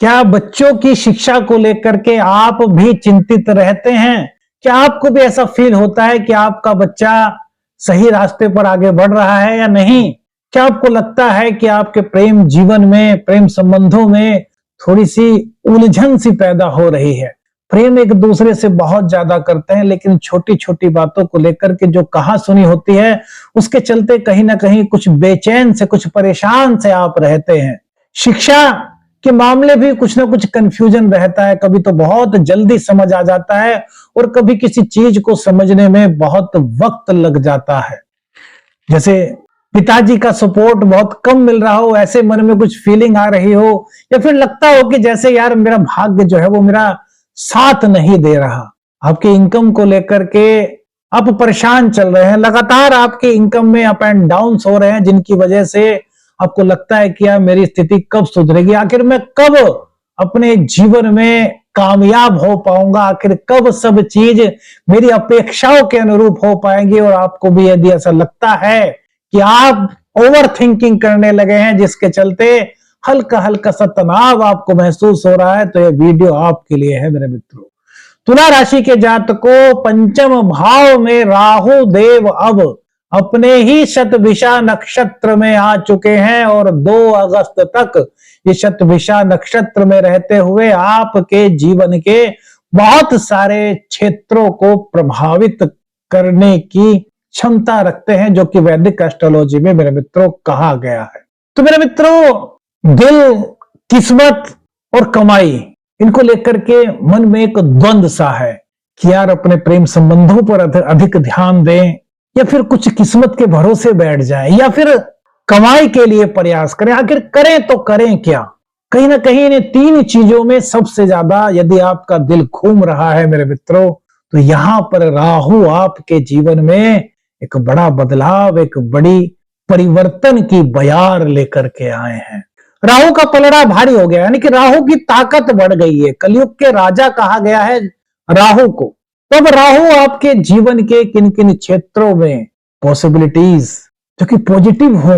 क्या बच्चों की शिक्षा को लेकर के आप भी चिंतित रहते हैं? क्या आपको भी ऐसा फील होता है कि आपका बच्चा सही रास्ते पर आगे बढ़ रहा है या नहीं? क्या आपको लगता है कि आपके प्रेम जीवन में, प्रेम संबंधों में थोड़ी-सी उलझन सी पैदा हो रही है? प्रेम एक दूसरे से बहुत ज्यादा करते हैं, लेकिन छोटी-छोटी बातों को लेकर के जो कहा-सुनी होती है, उसके चलते कहीं न कहीं कुछ बेचैन से, कुछ परेशान से आप रहते हैं। शिक्षा के मामले भी कुछ ना कुछ कंफ्यूजन रहता है, कभी तो बहुत जल्दी समझ आ जाता है और कभी किसी चीज को समझने में बहुत वक्त लग जाता है। जैसे पिताजी का सपोर्ट बहुत कम मिल रहा हो, ऐसे मन में कुछ फीलिंग आ रही हो, या फिर लगता हो कि जैसे यार मेरा भाग्य जो है वो मेरा साथ नहीं दे रहा। आपकी इनकम को लेकर के आप परेशान चल रहे हैं, लगातार आपकी इनकम में अप एंड डाउन हो रहे हैं, जिनकी वजह से आपको लगता है कि यार मेरी स्थिति कब सुधरेगी, आखिर मैं कब अपने जीवन में कामयाब हो पाऊंगा, आखिर कब सब चीज मेरी अपेक्षाओं के अनुरूप हो पाएंगी। और आपको भी यदि ऐसा लगता है कि आप ओवर थिंकिंग करने लगे हैं, जिसके चलते हल्का हल्का सा तनाव आपको महसूस हो रहा है, तो यह वीडियो आपके लिए है मेरे मित्रों। तुला राशि के जातकों, पंचम भाव में राहु देव अब अपने ही शतभिषा नक्षत्र में आ चुके हैं और 2 अगस्त तक ये शतभिषा नक्षत्र में रहते हुए आपके जीवन के बहुत सारे क्षेत्रों को प्रभावित करने की क्षमता रखते हैं, जो कि वैदिक एस्ट्रोलॉजी में मेरे मित्रों कहा गया है। तो मेरे मित्रों, दिल, किस्मत और कमाई, इनको लेकर के मन में एक द्वंद सा है कि यार अपने प्रेम संबंधों पर अधिक ध्यान दें, या फिर कुछ किस्मत के भरोसे बैठ जाएं, या फिर कमाई के लिए प्रयास करें। आखिर करें तो करें क्या? कहीं ना कहीं इन 3 चीजों में सबसे ज्यादा यदि आपका दिल घूम रहा है मेरे मित्रों, तो यहां पर राहु आपके जीवन में एक बड़ा बदलाव, एक बड़ी परिवर्तन की बयार लेकर के आए हैं। राहु का पलड़ा भारी हो गया, यानी कि राहु की ताकत बढ़ गई है। कलयुग के राजा कहा गया है राहु को। तब राहु आपके जीवन के किन किन क्षेत्रों में पॉसिबिलिटीज जो कि पॉजिटिव हो,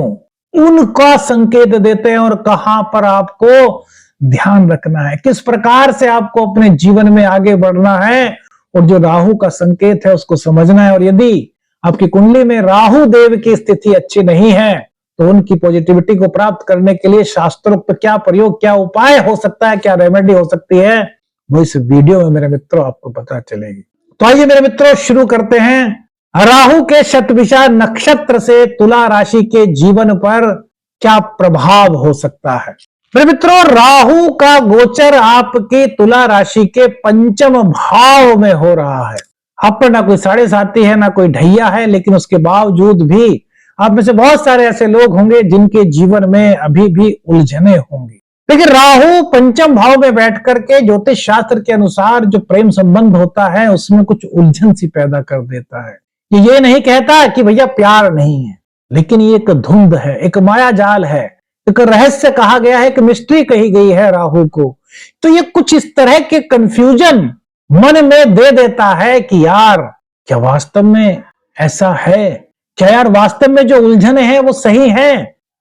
उनका संकेत देते हैं, और कहां पर आपको ध्यान रखना है, किस प्रकार से आपको अपने जीवन में आगे बढ़ना है, और जो राहु का संकेत है उसको समझना है। और यदि आपकी कुंडली में राहु देव की स्थिति अच्छी नहीं है, तो उनकी पॉजिटिविटी को प्राप्त करने के लिए शास्त्रोक्त क्या प्रयोग, क्या उपाय हो सकता है, क्या रेमेडी हो सकती है, वो इस वीडियो में मेरे मित्रों आपको पता चलेगी। तो आइए मेरे मित्रों शुरू करते हैं। राहु के शतभिषा नक्षत्र से तुला राशि के जीवन पर क्या प्रभाव हो सकता है। मेरे मित्रों, राहु का गोचर आपकी तुला राशि के पंचम भाव में हो रहा है। आप पर ना कोई साढ़े साथी है, ना कोई ढैया है, लेकिन उसके बावजूद भी आप में से बहुत सारे ऐसे लोग होंगे जिनके जीवन में अभी भी उलझने होंगी। लेकिन राहु पंचम भाव में बैठ करके ज्योतिष शास्त्र के अनुसार जो प्रेम संबंध होता है उसमें कुछ उलझन सी पैदा कर देता है। ये नहीं कहता कि भैया प्यार नहीं है, लेकिन ये एक धुंध है, एक माया जाल है, एक रहस्य कहा गया है, एक मिस्ट्री कही गई है राहु को। तो ये कुछ इस तरह के कंफ्यूजन मन में दे देता है कि यार क्या वास्तव में ऐसा है, क्या यार वास्तव में जो उलझने हैं वो सही है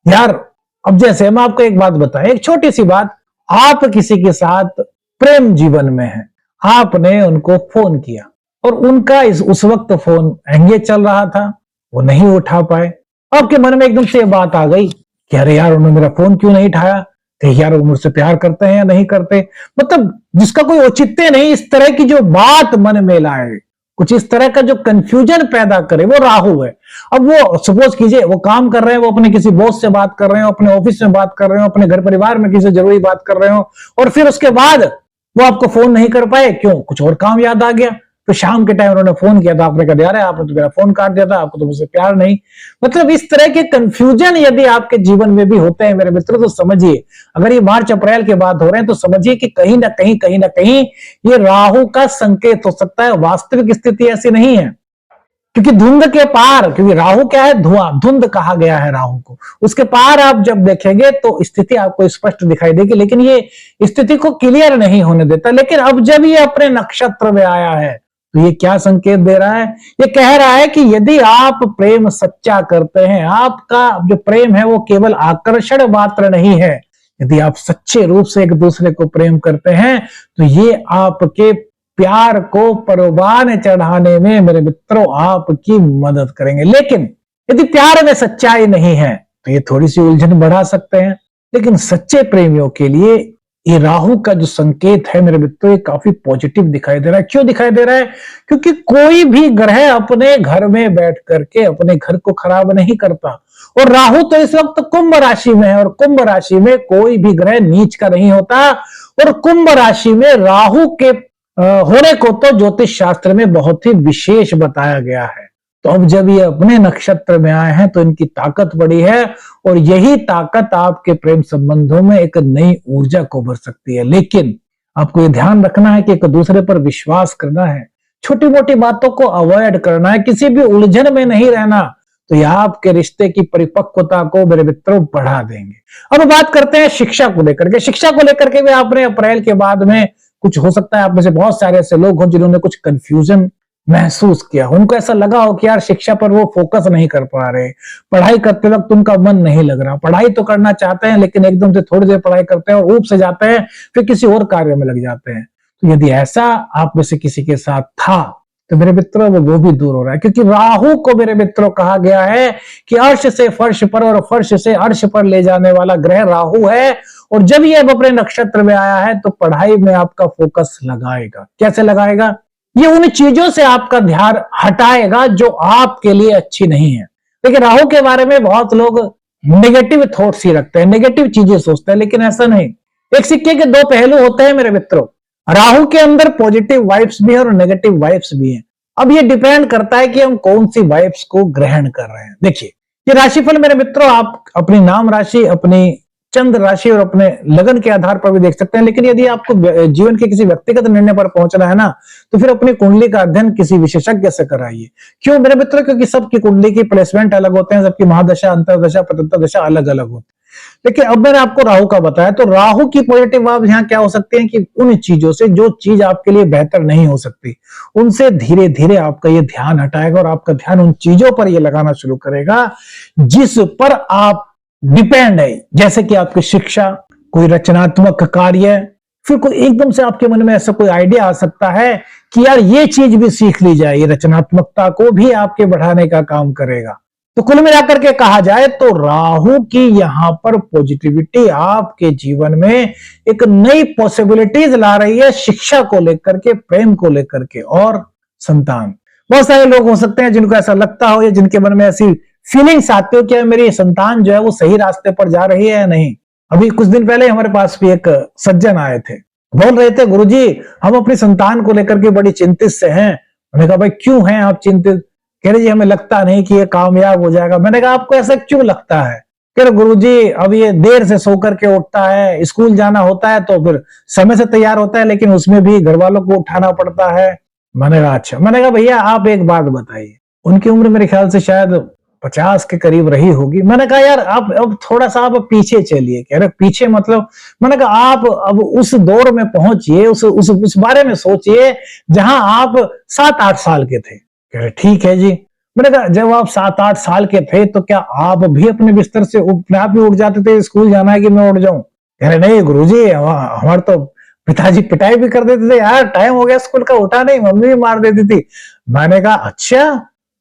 यार। अब जैसे हम आपको एक बात बताएं, एक छोटी सी बात, आप किसी के साथ प्रेम जीवन में हैं, आपने उनको फोन किया और उनका उस वक्त फोन एंगेज चल रहा था, वो नहीं उठा पाए। आपके मन में एकदम से बात आ गई कि अरे यार उन्होंने मेरा फोन क्यों नहीं उठाया, तो यार वो मुझसे प्यार करते हैं या नहीं करते, मतलब जिसका कोई औचित्य नहीं, इस तरह की जो बात मन में लाए, कुछ इस तरह का जो कंफ्यूजन पैदा करे, वो राहु है। अब वो सपोज कीजिए वो काम कर रहे हैं, वो अपने किसी बॉस से बात कर रहे हो, अपने ऑफिस में बात कर रहे हो, अपने घर परिवार में किसी जरूरी बात कर रहे हो, और फिर उसके बाद वो आपको फोन नहीं कर पाए, क्यों, कुछ और काम याद आ गया। तो शाम के टाइम उन्होंने फोन किया था, आपने कहा यार आपने तो मेरा फोन काट दिया था, आपको तो मुझसे प्यार नहीं। मतलब इस तरह के कंफ्यूजन यदि आपके जीवन में भी होते हैं मेरे मित्रों, तो समझिए, अगर ये मार्च अप्रैल के बाद हो रहे हैं तो समझिए कि कहीं ना कहीं ये राहु का संकेत हो सकता है। वास्तविक स्थिति ऐसी नहीं है, क्योंकि धुंध के पार, क्योंकि राहु क्या है, धुआं, धुंध कहा गया है राहु को, उसके पार आप जब देखेंगे तो स्थिति आपको स्पष्ट दिखाई देगी, लेकिन ये स्थिति को क्लियर नहीं होने देता। लेकिन अब जब ये अपने नक्षत्र में आया है तो ये क्या संकेत दे रहा है, ये कह रहा है कि यदि आप प्रेम सच्चा करते हैं, आपका जो प्रेम है वो केवल आकर्षण मात्र नहीं है, यदि आप सच्चे रूप से एक दूसरे को प्रेम करते हैं तो ये आपके प्यार को परवान चढ़ाने में मेरे मित्रों आपकी मदद करेंगे। लेकिन यदि प्यार में सच्चाई नहीं है तो ये थोड़ी सी उलझन बढ़ा सकते हैं। लेकिन सच्चे प्रेमियों के लिए ये राहु का जो संकेत है मेरे मित्रों, ये काफी पॉजिटिव दिखाई दे रहा है। क्यों दिखाई दे रहा है? क्योंकि कोई भी ग्रह अपने घर में बैठ करके अपने घर को खराब नहीं करता। और राहु तो इस वक्त कुंभ राशि में है, और कुंभ राशि में कोई भी ग्रह नीच का नहीं होता। और कुंभ राशि में राहु के होने को तो ज्योतिष शास्त्र में बहुत ही विशेष बताया गया है। तो अब जब ये अपने नक्षत्र में आए हैं तो इनकी ताकत बड़ी है, और यही ताकत आपके प्रेम संबंधों में एक नई ऊर्जा को भर सकती है। लेकिन आपको ये ध्यान रखना है कि एक दूसरे पर विश्वास करना है, छोटी मोटी बातों को अवॉइड करना है, किसी भी उलझन में नहीं रहना। तो यह आपके रिश्ते की परिपक्वता को मेरे मित्रों बढ़ा देंगे। अब बात करते हैं शिक्षा को लेकर के। शिक्षा को लेकर के भी आपने अप्रैल के बाद में कुछ, हो सकता है आप में से बहुत सारे ऐसे लोग हों जिन्होंने कुछ कंफ्यूजन महसूस किया, उनको ऐसा लगा हो कि यार शिक्षा पर वो फोकस नहीं कर पा रहे, पढ़ाई करते वक्त उनका मन नहीं लग रहा। पढ़ाई तो करना चाहते हैं लेकिन एकदम से थोड़ी देर पढ़ाई करते हैं और ऊब से जाते हैं, फिर किसी और कार्य में लग जाते हैं। तो यदि ऐसा आप में से किसी के साथ था तो मेरे मित्रों वो भी दूर हो रहा है, क्योंकि राहु को मेरे मित्रों कहा गया है कि अर्श से फर्श पर और फर्श से अर्श पर ले जाने वाला ग्रह राहु है। और जब ये अब अपने नक्षत्र में आया है तो पढ़ाई में आपका फोकस लगाएगा। कैसे लगाएगा? ये उन चीजों से आपका ध्यान हटाएगा जो आपके लिए अच्छी नहीं है। देखिए, राहु के बारे में बहुत लोग नेगेटिव थॉट्स ही रखते हैं, नेगेटिव चीजें सोचते हैं, लेकिन ऐसा नहीं। एक सिक्के के दो पहलू होते हैं मेरे मित्रों। राहु के अंदर पॉजिटिव वाइब्स भी है और नेगेटिव वाइब्स भी है। अब ये डिपेंड करता है कि हम कौन सी वाइब्स को ग्रहण कर रहे हैं। देखिए, ये राशिफल मेरे मित्रों आप अपनी नाम राशि, अपनी चंद्र राशि और अपने लगन के आधार पर भी देख सकते हैं। लेकिन यदि आपको जीवन के किसी व्यक्तिगत निर्णय पर पहुंचना है ना, तो फिर अपनी कुंडली का अध्ययन किसी विशेषज्ञ से कराइए। क्यों मेरे मित्रों? क्योंकि सबकी कुंडली की प्लेसमेंट अलग होते हैं, सबकी महादशा, अंतरदशा, प्रत्यंतर अलग अलग होती है। देखिए, अब मैंने आपको राहु का बताया, तो राहु की पॉजिटिव वाइब यहाँ क्या हो सकती है कि उन चीजों से जो चीज आपके लिए बेहतर नहीं हो सकती, उनसे धीरे धीरे आपका ये ध्यान हटाएगा और आपका ध्यान उन चीजों पर ये लगाना शुरू करेगा जिस पर आप डिपेंड है। जैसे कि आपकी शिक्षा, कोई रचनात्मक कार्य, फिर कोई एकदम से आपके मन में ऐसा कोई आइडिया आ सकता है कि यार ये चीज भी सीख ली जाए। ये रचनात्मकता को भी आपके बढ़ाने का काम करेगा। तो कुल मिलाकर के कहा जाए तो राहु की यहां पर पॉजिटिविटी आपके जीवन में एक नई पॉसिबिलिटीज ला रही है, शिक्षा को लेकर के, प्रेम को लेकर के और संतान। बहुत सारे लोग हो सकते हैं जिनको ऐसा लगता हो या जिनके मन में ऐसी फीलिंग्स आती हो कि मेरी संतान जो है वो सही रास्ते पर जा रही है या नहीं। अभी कुछ दिन पहले हमारे पास भी एक सज्जन आए थे, बोल रहे थे गुरुजी हम अपनी संतान को लेकर के बड़ी चिंतित से हैं। मैंने कहा भाई क्यों हैं आप चिंतित? कह रहे जी हमें लगता नहीं कि ये कामयाब हो जाएगा। मैंने कहा आपको ऐसा क्यों लगता है? कह रहे गुरुजी अब ये देर से सो करके उठता है, स्कूल जाना होता है तो फिर समय से तैयार होता है, लेकिन उसमें भी घर वालों को उठाना पड़ता है। मैंने कहा अच्छा। मैंने कहा भैया आप एक बात बताइए, उनकी उम्र मेरे ख्याल से शायद 50 के करीब रही होगी। मैंने कहा यार आप अब थोड़ा सा आप पीछे चलिए। कह रहे पीछे मतलब? मैंने कहा आप अब उस दौर में पहुंचिए, उस बारे में सोचिए जहां आप 7-8 साल के थे। कह रहे ठीक है जी। मैंने कहा जब आप 7-8 साल के थे तो क्या आप भी अपने बिस्तर से अपने आप ही उठ जाते थे, स्कूल जाना है कि मैं उठ जाऊं? कह रहे नहीं गुरुजी हमारे तो पिताजी पिटाई भी कर देते थे, यार टाइम हो गया स्कूल का, उठा नहीं, मम्मी भी मार देती थी। मैंने कहा अच्छा,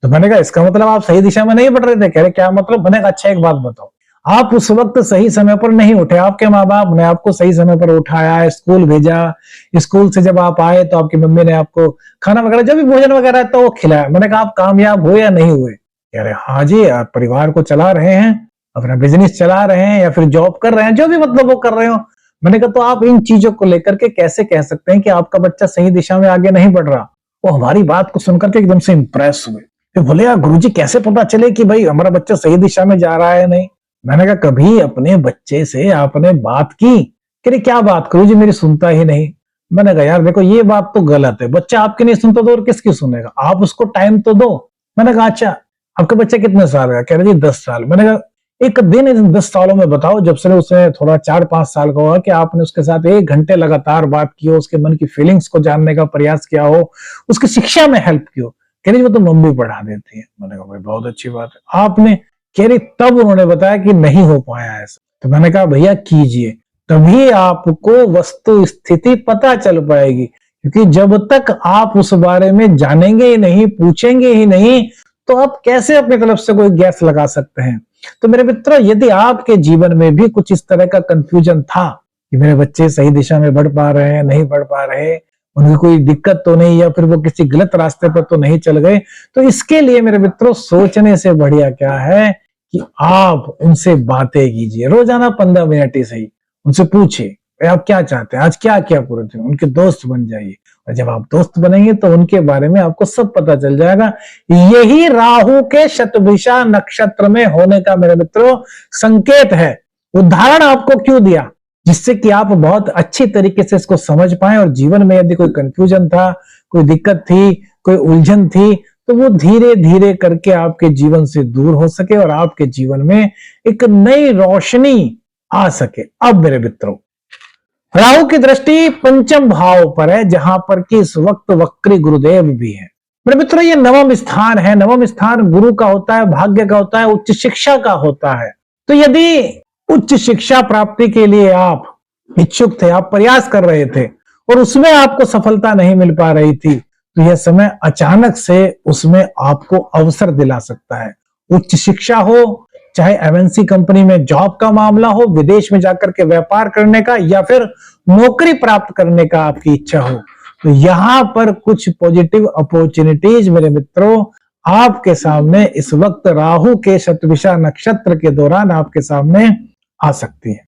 तो मैंने कहा इसका मतलब आप सही दिशा में नहीं बढ़ रहे थे। कह रहे क्या मतलब? मैंने कहा अच्छा एक बात बताओ, आप उस वक्त सही समय पर नहीं उठे, आपके माँ बाप ने आपको सही समय पर उठाया, स्कूल भेजा, स्कूल से जब आप आए तो आपकी मम्मी ने आपको खाना वगैरह जब भी भोजन वगैरह तो वो खिलाया। मैंने कहा आप कामयाब हुए या नहीं हुए? कह रहे हाँ जी, आप परिवार को चला रहे हैं, अपना बिजनेस चला रहे हैं या फिर जॉब कर रहे हैं, जो भी मतलब वो कर रहे हो। मैंने कहा तो आप इन चीजों को लेकर के कैसे कह सकते हैं कि आपका बच्चा सही दिशा में आगे नहीं बढ़ रहा? वो हमारी बात को सुनकर के एकदम से इंप्रेस हुए। फिर बोले यार गुरुजी कैसे पता चले कि भाई हमारा बच्चा सही दिशा में जा रहा है नहीं? मैंने कहा कभी अपने बच्चे से आपने बात की? कह रही क्या बात गुरुजी, मेरी सुनता ही नहीं। मैंने कहा यार देखो ये बात तो गलत है, बच्चा आपकी नहीं सुनता तो और किसकी सुनेगा? आप उसको टाइम तो दो। मैंने कहा अच्छा आपका बच्चा कितने साल का? कह रहे जी 10 साल। मैंने कहा एक दिन इन 10 सालों में बताओ जब से उसने थोड़ा 4-5 साल का हुआ कि आपने उसके साथ 1 घंटे लगातार बात की हो, उसके मन की फीलिंग्स को जानने का प्रयास किया हो, उसकी शिक्षा में हेल्प की हो? कह रही वो तो मम्मी पढ़ा देती है। मैंने कहा भाई बहुत अच्छी बात है। आपने? कह रही तब उन्होंने बताया कि नहीं हो पाया ऐसा। तो मैंने कहा भैया कीजिए, तभी आपको वस्तु स्थिति पता चल पाएगी। क्योंकि जब तक आप उस बारे में जानेंगे ही नहीं, पूछेंगे ही नहीं, तो आप कैसे अपनी तरफ से कोई गैस लगा सकते हैं। तो मेरे मित्रों, यदि आपके जीवन में भी कुछ इस तरह का कंफ्यूजन था कि मेरे बच्चे सही दिशा में बढ़ पा रहे हैं, नहीं बढ़ पा रहे, उनकी कोई दिक्कत तो नहीं, या फिर वो किसी गलत रास्ते पर तो नहीं चल गए, तो इसके लिए मेरे मित्रों सोचने से बढ़िया क्या है कि आप उनसे बातें कीजिए। रोजाना 15 मिनट ही सही उनसे पूछिए आप क्या चाहते हैं, आज क्या किया पूरे दिन, उनके दोस्त बन जाइए। और जब आप दोस्त बनेंगे तो उनके बारे में आपको सब पता चल जाएगा। यही राहु के शतभिषा नक्षत्र में होने का मेरे मित्रों संकेत है। उदाहरण आपको क्यों दिया, जिससे कि आप बहुत अच्छी तरीके से इसको समझ पाए, और जीवन में यदि कोई कंफ्यूजन था, कोई दिक्कत थी, कोई उलझन थी, तो वो धीरे धीरे करके आपके जीवन से दूर हो सके और आपके जीवन में एक नई रोशनी आ सके। अब मेरे मित्रों, राहु की दृष्टि पंचम भाव पर है, जहां पर कि इस वक्त वक्री गुरुदेव भी है। मेरे मित्रों, ये नवम स्थान है। नवम स्थान गुरु का होता है, भाग्य का होता है, उच्च शिक्षा का होता है। तो यदि उच्च शिक्षा प्राप्ति के लिए आप इच्छुक थे, आप प्रयास कर रहे थे और उसमें आपको सफलता नहीं मिल पा रही थी, तो यह समय अचानक से उसमें आपको अवसर दिला सकता है। उच्च शिक्षा हो, चाहे एमएनसी कंपनी में जॉब का मामला हो, विदेश में जाकर के व्यापार करने का, या फिर नौकरी प्राप्त करने का आपकी इच्छा हो, तो यहां पर कुछ पॉजिटिव अपॉर्चुनिटीज मेरे मित्रों आपके सामने इस वक्त राहु के शतभिषा नक्षत्र के दौरान आपके सामने आ सकती है।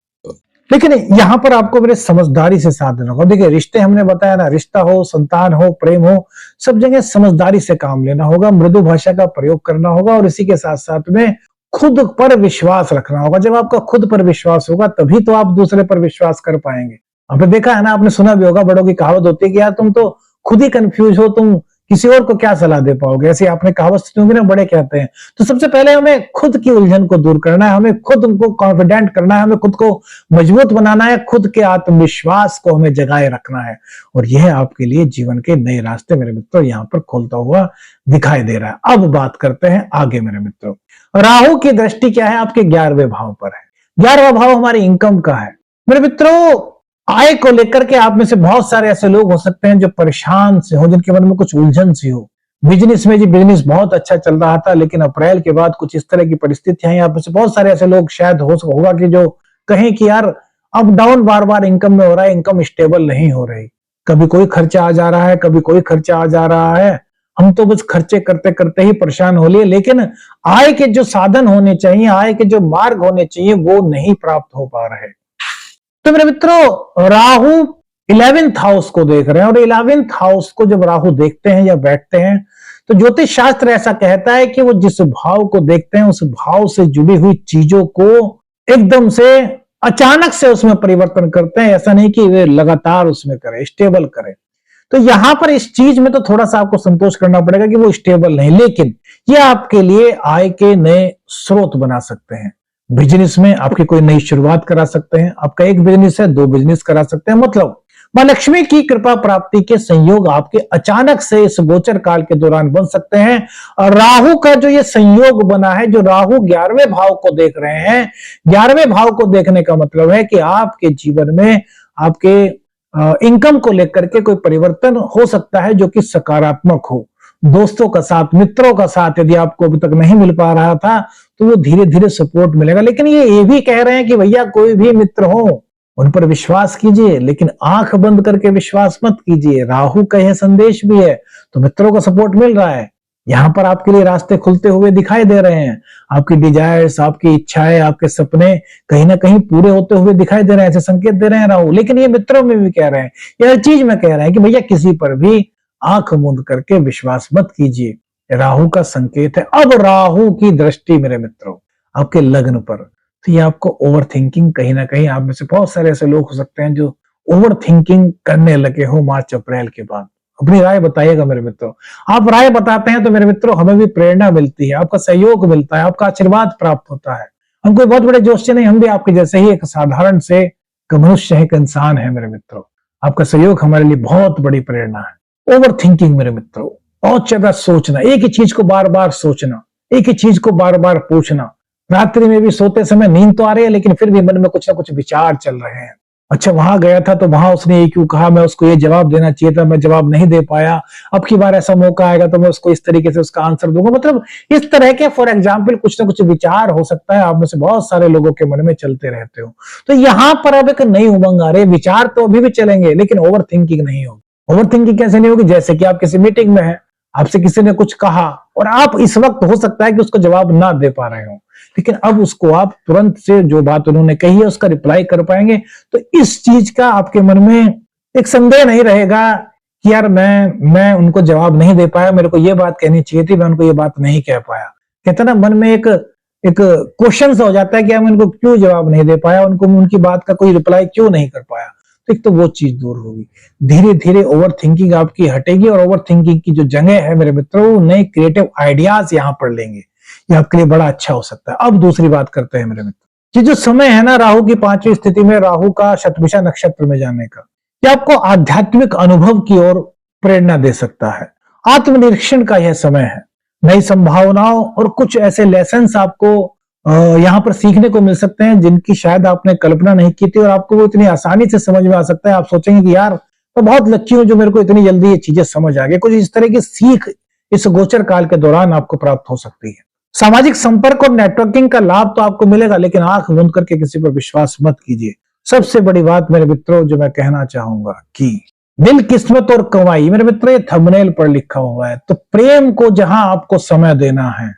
लेकिन यहां पर आपको मेरे समझदारी से साथ देना होगा। देखिए, रिश्ते हमने बताया ना, रिश्ता हो, संतान हो, प्रेम हो, सब जगह समझदारी से काम लेना होगा, मृदु भाषा का प्रयोग करना होगा, और इसी के साथ साथ में खुद पर विश्वास रखना होगा। जब आपका खुद पर विश्वास होगा तभी तो आप दूसरे पर विश्वास कर पाएंगे। आपने देखा है ना, आपने सुना भी होगा, बड़ों की कहावत होती है कि यार तुम तो खुद ही कंफ्यूज हो, तुम किसी और को क्या सलाह दे पाओगे। ऐसे आपने कहावत सुनी होगी ना, बड़े कहते हैं। तो सबसे पहले हमें खुद की उलझन को दूर करना है, हमें खुद को कॉन्फिडेंट करना है, हमें खुद को मजबूत बनाना है, खुद के आत्मविश्वास को हमें जगाए रखना है। और यह आपके लिए जीवन के नए रास्ते मेरे मित्रों यहाँ पर खोलता हुआ दिखाई दे रहा है। अब बात करते हैं आगे मेरे मित्रों। राहु की दृष्टि क्या है, आपके 11वें भाव पर है। 11वां भाव हमारी इनकम का है। मेरे मित्रों, आय को लेकर के आप में से बहुत सारे ऐसे लोग हो सकते हैं जो परेशान से हो, जिनके मन में कुछ उलझन सी हो। बिजनेस में जी बिजनेस बहुत अच्छा चल रहा था, लेकिन अप्रैल के बाद कुछ इस तरह की परिस्थितियां हैं। आप में से बहुत सारे ऐसे लोग शायद होगा कि जो कहें कि यार अप डाउन बार बार इनकम में हो रहा है, इनकम स्टेबल नहीं हो रही, कभी कोई खर्चा आ जा रहा है, कभी कोई खर्चा आ जा रहा है, हम तो बस खर्चे करते करते ही परेशान हो लिए। लेकिन आय के जो साधन होने चाहिए, आय के जो मार्ग होने चाहिए, वो नहीं प्राप्त हो पा रहे। तो मेरे मित्रों, राहु 11th हाउस को देख रहे हैं, और 11th हाउस को जब राहु देखते हैं या बैठते हैं, तो ज्योतिष शास्त्र ऐसा कहता है कि वो जिस भाव को देखते हैं, उस भाव से जुड़ी हुई चीजों को एकदम से अचानक से उसमें परिवर्तन करते हैं। ऐसा नहीं कि वे लगातार उसमें करें, स्टेबल करें। तो यहां पर इस चीज में तो थोड़ा सा आपको संतोष करना पड़ेगा कि वो स्टेबल नहीं, लेकिन ये आपके लिए आय के नए स्रोत बना सकते हैं। बिजनेस में आपकी कोई नई शुरुआत करा सकते हैं, आपका एक बिजनेस है, 2 बिजनेस करा सकते हैं। मतलब मां लक्ष्मी की कृपा प्राप्ति के संयोग आपके अचानक से इस गोचर काल के दौरान बन सकते हैं। और राहु का जो ये संयोग बना है, जो राहु 11वें भाव को देख रहे हैं, 11वें भाव को देखने का मतलब है कि आपके जीवन में आपके इनकम को लेकर के कोई परिवर्तन हो सकता है जो कि सकारात्मक हो। दोस्तों का साथ, मित्रों का साथ यदि आपको अभी तक नहीं मिल पा रहा था, तो वो धीरे धीरे सपोर्ट मिलेगा। लेकिन ये भी कह रहे हैं कि भैया कोई भी मित्र हो, उन पर विश्वास कीजिए, लेकिन आंख बंद करके विश्वास मत कीजिए। राहु का यह संदेश भी है। तो मित्रों का सपोर्ट मिल रहा है, यहां पर आपके लिए रास्ते खुलते हुए दिखाई दे रहे हैं। आपकी डिजायर्स, आपकी इच्छाएं, आपके सपने कहीं ना कहीं पूरे होते हुए दिखाई दे रहे हैं, ऐसे संकेत दे रहे हैं राहु। लेकिन ये मित्रों में भी कह रहे हैं, ये हर चीज में कह रहे हैं कि भैया किसी पर भी आंख मूंद करके विश्वास मत कीजिए। राहु का संकेत है। अब राहु की दृष्टि मेरे मित्रों आपके लग्न पर, तो ये आपको ओवर थिंकिंग, कहीं ना कहीं आप में से बहुत सारे ऐसे लोग हो सकते हैं जो ओवर थिंकिंग करने लगे हो मार्च अप्रैल के बाद। अपनी राय बताइएगा मेरे मित्रों। आप राय बताते हैं तो मेरे मित्रों हमें भी प्रेरणा मिलती है, आपका सहयोग मिलता है, आपका आशीर्वाद प्राप्त होता है। हम कोई बहुत बड़े जोश से नहीं, हम भी आपके जैसे ही एक साधारण से मनुष्य है, एक इंसान है मेरे मित्रों। आपका सहयोग हमारे लिए बहुत बड़ी प्रेरणा है। ओवर थिंकिंग मेरे मित्रों, बहुत ज्यादा सोचना, एक ही चीज को बार बार सोचना, एक ही चीज को बार बार पूछना। रात्रि में भी सोते समय नींद तो आ रही है, लेकिन फिर भी मन में कुछ ना कुछ विचार चल रहे हैं। अच्छा वहां गया था तो वहां उसने ये क्यों कहा, मैं उसको ये जवाब देना चाहिए था, मैं जवाब नहीं दे पाया, अब की बार ऐसा मौका आएगा तो मैं उसको इस तरीके से उसका आंसर दूंगा। मतलब इस तरह के फॉर एग्जाम्पल कुछ ना कुछ विचार हो सकता है आप में से बहुत सारे लोगों के मन में चलते रहते हो। तो यहां पर अब एक नई उमंग आ रही है, विचार तो अभी भी चलेंगे लेकिन ओवर थिंकिंग नहीं होगी। ओवर थिंकिंग कैसे नहीं होगी, जैसे कि आप किसी मीटिंग में है, आपसे किसी ने कुछ कहा और आप इस वक्त हो सकता है कि उसको जवाब ना दे पा रहे हो, लेकिन अब उसको आप तुरंत से जो बात उन्होंने कही है उसका रिप्लाई कर पाएंगे। तो इस चीज का आपके मन में एक संदेह नहीं रहेगा कि यार मैं उनको जवाब नहीं दे पाया, मेरे को ये बात कहनी चाहिए थी, मैं उनको ये बात नहीं कह पाया। कहते ना मन में एक एक क्वेश्चन सा हो जाता है कि यार मैं उनको क्यों जवाब नहीं दे पाया, उनको उनकी बात का कोई रिप्लाई क्यों नहीं कर पाया। तो एक तो वो चीज दूर होगी, धीरे धीरे ओवर थिंकिंग आपकी हटेगी और ओवर थिंकिंग की जो जगह है मेरे मित्रों, नए क्रिएटिव आइडियाज यहां पर लेंगे, ये आपके लिए बड़ा अच्छा हो सकता है। अब दूसरी बात करते हैं मेरे मित्र, ये जो समय है ना राहु की 5वीं स्थिति में, राहु का शतभिषा नक्षत्र में जाने का, ये आपको आध्यात्मिक अनुभव की ओर प्रेरणा दे सकता है। आत्मनिरीक्षण का यह समय है, नई संभावनाओं और कुछ ऐसे लेसन्स आपको यहाँ पर सीखने को मिल सकते हैं जिनकी शायद आपने कल्पना नहीं की थी और आपको वो इतनी आसानी से समझ में आ सकता है। आप सोचेंगे कि यार मैं बहुत लकी हूं जो मेरे को इतनी जल्दी ये चीजें समझ आ गई। कुछ इस तरह की सीख इस गोचर काल के दौरान आपको प्राप्त हो सकती है। सामाजिक संपर्क और नेटवर्किंग का लाभ तो आपको मिलेगा, लेकिन आंख बंद करके किसी पर विश्वास मत कीजिए। सबसे बड़ी बात मेरे मित्रों जो मैं कहना चाहूंगा कि दिल, किस्मत और कमाई, मेरे मित्रों ये थंबनेल पर लिखा हुआ है। तो प्रेम को जहां आपको समय देना है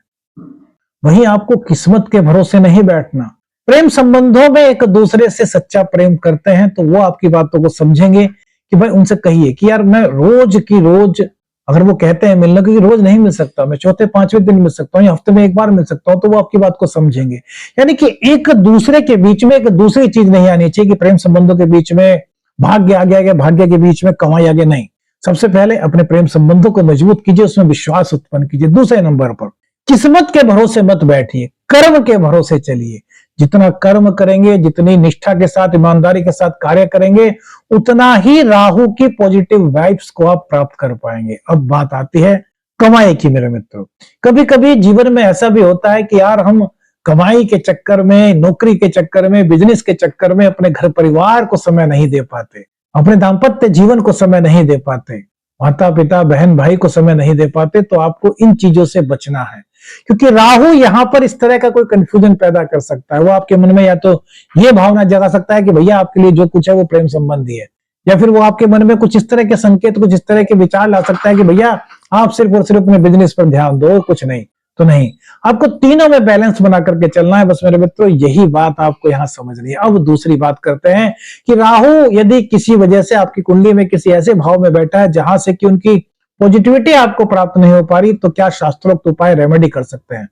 वहीं आपको किस्मत के भरोसे नहीं बैठना। प्रेम संबंधों में एक दूसरे से सच्चा प्रेम करते हैं तो वो आपकी बातों को समझेंगे कि भाई उनसे कहिए कि यार मैं रोज की रोज, अगर वो कहते हैं मिलना, क्योंकि रोज नहीं मिल सकता, मैं चौथे पांचवें दिन मिल सकता हूँ या हफ्ते में एक बार मिल सकता हूँ, तो वो आपकी बात को समझेंगे। यानी कि एक दूसरे के बीच में एक दूसरी चीज नहीं आनी चाहिए कि प्रेम संबंधों के बीच में भाग्य आ गया, भाग्य के बीच में कमाई आ गया, नहीं। सबसे पहले अपने प्रेम संबंधों को मजबूत कीजिए, उसमें विश्वास उत्पन्न कीजिए। दूसरे नंबर पर किस्मत के भरोसे मत बैठिए, कर्म के भरोसे चलिए। जितना कर्म करेंगे, जितनी निष्ठा के साथ ईमानदारी के साथ कार्य करेंगे, उतना ही राहु की पॉजिटिव वाइब्स को आप प्राप्त कर पाएंगे। अब बात आती है कमाई की मेरे मित्रों। कभी कभी जीवन में ऐसा भी होता है कि यार हम कमाई के चक्कर में, नौकरी के चक्कर में, बिजनेस के चक्कर में अपने घर परिवार को समय नहीं दे पाते, अपने दाम्पत्य जीवन को समय नहीं दे पाते, माता पिता बहन भाई को समय नहीं दे पाते। तो आपको इन चीजों से बचना है, क्योंकि राहु यहां पर इस तरह का कोई कंफ्यूजन पैदा कर सकता है। वो आपके मन में या तो ये भावना जगा सकता है कि भैया आपके लिए जो कुछ है वो प्रेम संबंधी है, या फिर वो आपके मन में कुछ इस तरह के संकेत, कुछ इस तरह के विचार ला सकता है कि भैया आप सिर्फ और सिर्फ अपने बिजनेस पर ध्यान दो, कुछ नहीं। तो नहीं, आपको तीनों में बैलेंस बना करके चलना है। बस मेरे मित्रों यही बात आपको यहां समझनी है। अब दूसरी बात करते हैं कि राहु यदि किसी वजह से आपकी कुंडली में किसी ऐसे भाव में बैठा है जहां से कि उनकी पॉजिटिविटी आपको प्राप्त नहीं हो पा रही, तो क्या शास्त्रोक्त उपाय रेमेडी कर सकते हैं।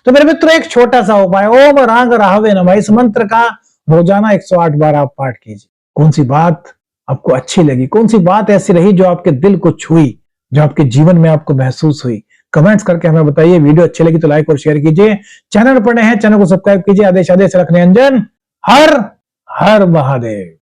तो मेरे मित्रों एक छोटा सा उपाय, ओम रांग राहवे नमः, इस मंत्र का रोजाना 108 बार आप पाठ कीजिए। कौन सी बात आपको अच्छी लगी, कौन सी बात ऐसी रही जो आपके दिल को छुई, जो आपके जीवन में आपको महसूस हुई, कमेंट्स करके हमें बताइए। वीडियो अच्छी लगी तो लाइक और शेयर कीजिए। चैनल पर नए हैं, चैनल को सब्सक्राइब कीजिए। आदेश आदेश रखने अंजन, हर हर महादेव।